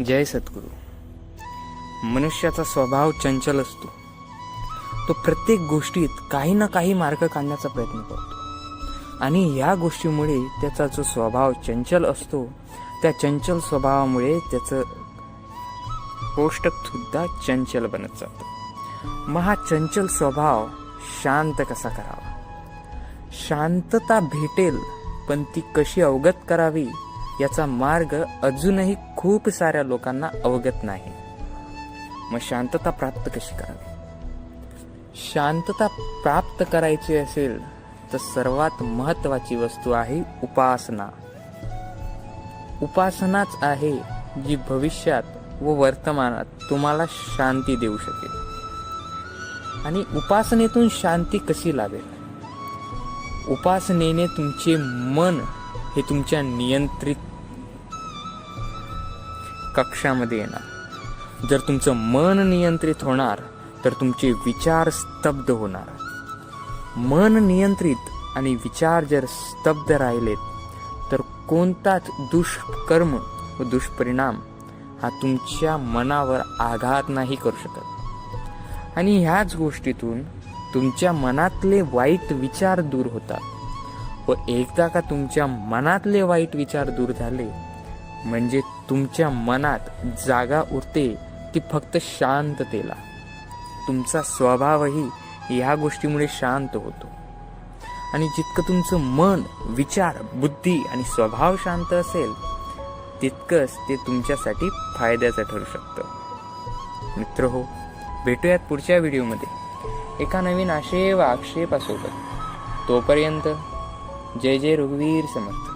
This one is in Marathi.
जय सद्गुरू. मनुष्याचा स्वभाव चंचल असतो. तो प्रत्येक गोष्टीत काही ना काही मार्ग काढण्याचा प्रयत्न करतो आणि या गोष्टीमुळे त्याचा जो स्वभाव चंचल असतो त्या चंचल स्वभावामुळे त्याचं कोष्टक सुद्धा चंचल बनत जातं. मग हा चंचल स्वभाव शांत कसा करावा? शांतता भेटेल, पण ती कशी अवगत करावी याचा मार्ग अजूनही खूप साऱ्या लोकांना अवगत नाही. मग शांतता प्राप्त कशी करावी? शांतता प्राप्त करायची असेल तर सर्वात महत्वाची वस्तू आहे उपासना. उपासनाच आहे जी भविष्यात व वर्तमानात तुम्हाला शांती देऊ शकेल. आणि उपासनेतून शांती कशी लाभेल? उपासनेने तुमचे मन हे तुमच्या नियंत्रित कक्षामध्ये येणार. जर तुमचं मन नियंत्रित होणार तर तुमचे विचार स्तब्ध होणार. मन नियंत्रित आणि विचार जर स्तब्ध राहिलेत तर कोणताच दुष्कर्म व दुष्परिणाम हा तुमच्या मनावर आघात नाही करू शकत. आणि ह्याच गोष्टीतून तुमच्या मनातले वाईट विचार दूर होतात. व एकदा का तुमच्या मनातले वाईट विचार दूर झाले म्हणजे तुमच्या मनात जागा उरते ती फक्त शांततेला. तुमचा स्वभावही ह्या गोष्टीमुळे शांत होतो. आणि जितकं तुमचं मन, विचार, बुद्धी आणि स्वभाव शांत असेल तितकंच ते तुमच्यासाठी फायद्याचं ठरू शकतं. मित्र हो, भेटूयात पुढच्या व्हिडिओमध्ये एका नवीन आशय व आक्षेपासोबत. तोपर्यंत जय जय रघुवीर समर्थ.